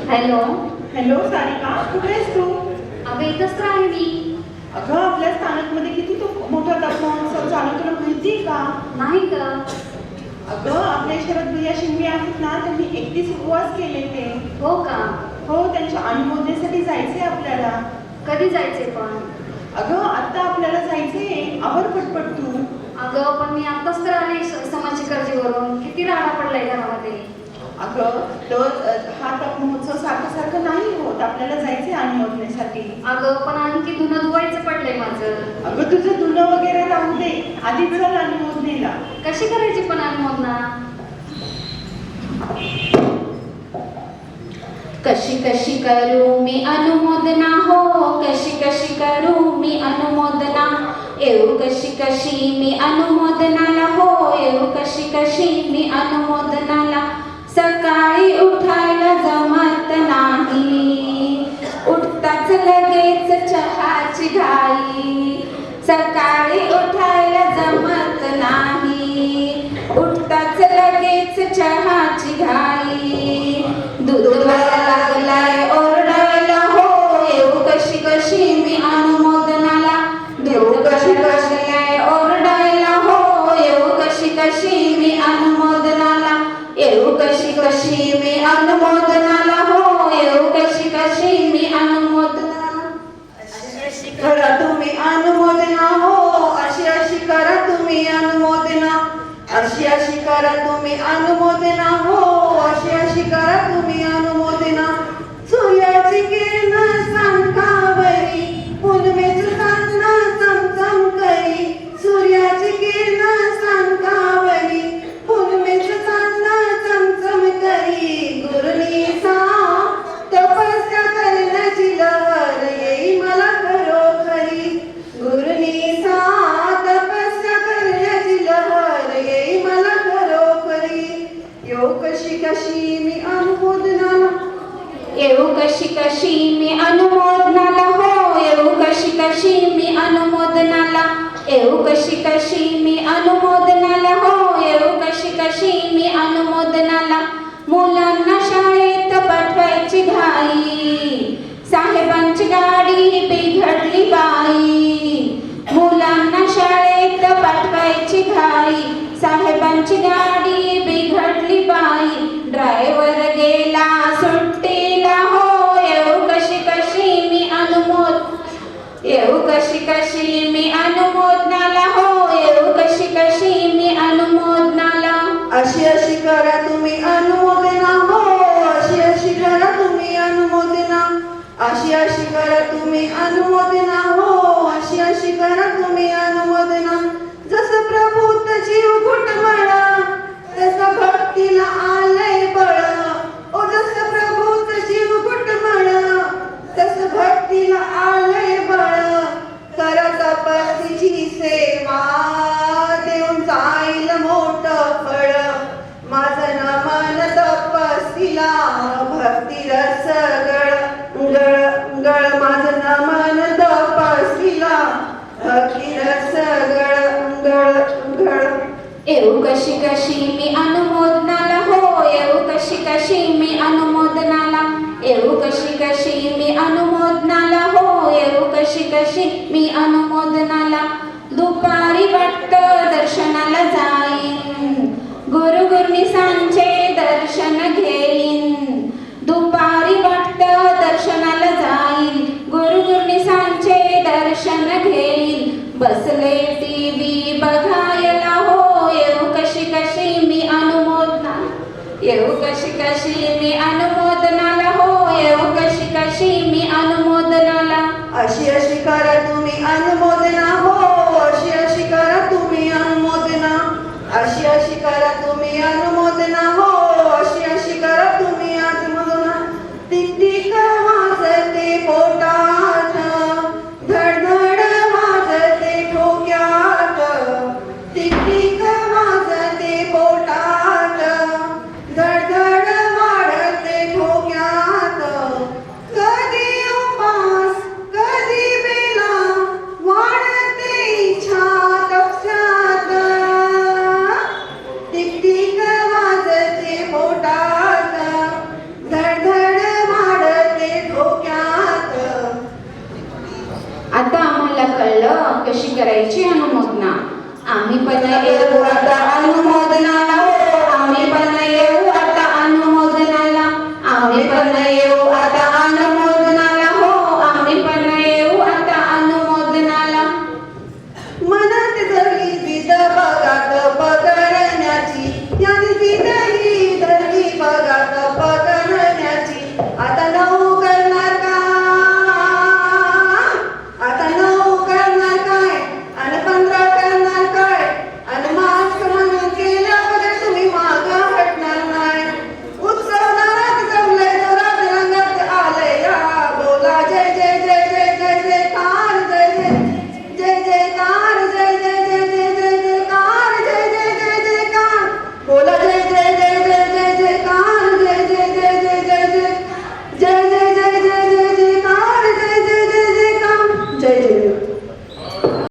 Hello. Hello Sarika, कुठे आहेस तू? अगं इथंच तर आहे मी. अगं आपल्या स्थानकमध्ये किती तो मोठा तापमहोत्सव चालू, तुला माहिती आहे का? नाही ग. अगं आपल्या शरद भैया शिंदे आहेत ना, त्यांनी 31 उपवास केले ते. हो का? हो, त्यांच्या अनुमोदनेसाठी जायचंय आपल्याला. कधी जायचंय पण? अगं आता आपल्याला जायचंय, आवर पटपट तू. अगं पण मी आताच तर आले समाजची कर्जीवरून. किती राडा पडलाय घरामध्ये. अगं हा तापमहोत्सव सारखं सारखं नाही होत, आपल्याला जायचंय अनुमोदनेसाठी. अगं पण आणखी धुणं धुवायचं पडलंय माझं. अगं तुझं धुणं वगैरे राहू दे, आधी चल अनुमोदनेला. कशी करायची पण अनुमोदना? कशी कशी करू मी अनुमोदना हो, कशी कशी करू मी अनुमोदना, येऊ कशी कशी मी अनुमोदनाला हो, येऊ कशी कशी मी अनुमोदनाला. सकाळी उठायला जमत नाही, उठताच लगेच चहाची घाई. सकाळी उठायला जमत नाही, उठताच लगेच चहाची घाई. दूध लागलाय ओरडायला हो, येऊ कशी कशी मी अनुमोदनाला. दूध कशी लागलाय ओरडायला हो, येऊ कशी कशी मी अनुमोदनाला. येऊ कशी कशी मी अनुमोदनाला हो, येऊ कशी कशी मी अनुमोदनाला. करा तुम्ही अनुमोदना हो, अशी अशी करा तुम्ही अनुमोदना. अशी अशी करा तुम्ही अनुमोदना हो, अशी अशी करा तुम्ही अनुमोदना. सूर्याची किरण सांखावरी, पुनमेचं चांदणं चमचम करी. सूर्याची किरण सांखावरी, पुनमेचं चांदणं चमचम करी. गुरुनीचा तपस्या करण्याची लहर येई मला खरोखरी. गुरुनीचा तपस्या करण्याची लहर येई मला खरोखरी. येऊ कशी कशी मी अनुमोदनाला. येऊ कशी कशी मी अनुमोदनाला हो, येऊ कशी कशी मी अनुमोदनाला. येऊ कशी कशी मी अनुमोदनाला हो, येऊ कशी कशी मी अनुमोदनाला. मुलांना शाळेत पाठवायची घाई, साहेबांची गाडी बिघडली बाई. मुलांना शाळेत पाठवायची घाई, साहेबांची गाडी बिघडली बाई. ड्रायव्हर गेला सुट्टीला हो, येऊ कशी कशी मी येऊ कशी कशी मी अनुमोदनाला हो, येऊ कशी कशी मी अनुमोदनाला. अशी अशी करा तुम्ही अनुमोदना हो, अशी अशी करा तुम्ही अनुमोदना. अशी अशी करा तुम्ही अनुमोदना हो, अशी अशी करा तुम्ही अनुमोदना. जसं प्रभूत जीव घुटमळा, तसं भक्तीला आलंय बळ. ओ जसं प्रभूत जीव घुटमळा, तसं भक्तीला आलंय बळ. करा तपस्तीची सेवा, देऊन जाईल मोठं फळ. माझं नमन तपस्तीला, भक्ती रस गळ गळ गळ. माझं नमन तपस्तीला, भक्ती रस गळ गळ गळ. येऊ कशी कशी मी अनुमोदनाला हो, येऊ कशी कशी मी अनुमोदनाला. येऊ कशी कशी मी अनुमोदनाला हो, येऊ कशी कशी मी अनुमोदनाला. दुपारी वाटतं दर्शनाला जाईन, गुरुगुरुनी सांचे दर्शन घेईन. दुपारी वाटतं दर्शनाला जाईन, गुरुगुरुनी सांचे दर्शन घेईन. बसले टीव्ही बघायला हो, येऊ कशी कशी मी अनुमोदनाला. येऊ कशी कशी मी अनुमोदनाला हो, येऊ कशी कशी मी अनुमोदनाला. अशी अशी करा तुम्ही अनुमोदना हो, अशी अशी करा तुम्ही अनुमोदना. अशी अशी करा तुम्ही अनुमोदना हो, अशी अशी करा तुम्ही अनुमोदना. टिकटिक वाजते पोटात, धडधड वाजते ठोक्यात. टिकटिक वाजते पोटात, धडधड वाढते करायची अनुमोदना. आम्ही पण येऊ आता अनुमोदनाला हो, आम्ही पण येऊ आता अनुमोदनाला, आम्ही पण येऊ आता अनुमोदनाला हो, आम्ही पण येऊ आता अनुमोदनाला. मनात जरी जिद बघात पकडण्याची, याने जिद ही धरली बघात पकडण्याची. आता नऊ करणार का, आता नऊ करणार काय, आणि 15 करणार काय, आणि मास्क म्हणून केल्या बघा तुम्ही मागं हटणार नाही. उत्सव दारात जमलंय जोरात रंगात आलंय या, बोला जय जय जय जय जय जयकार, जय जय जय जयकार, जय जय जय जय जय जयकार, जय जय जय जयकार, बोला जय जय जय जय जय जयकार, जय जय जय जय जय जय जय जय जय जय जय जयकार, जय जय जय जयकार, जय जय.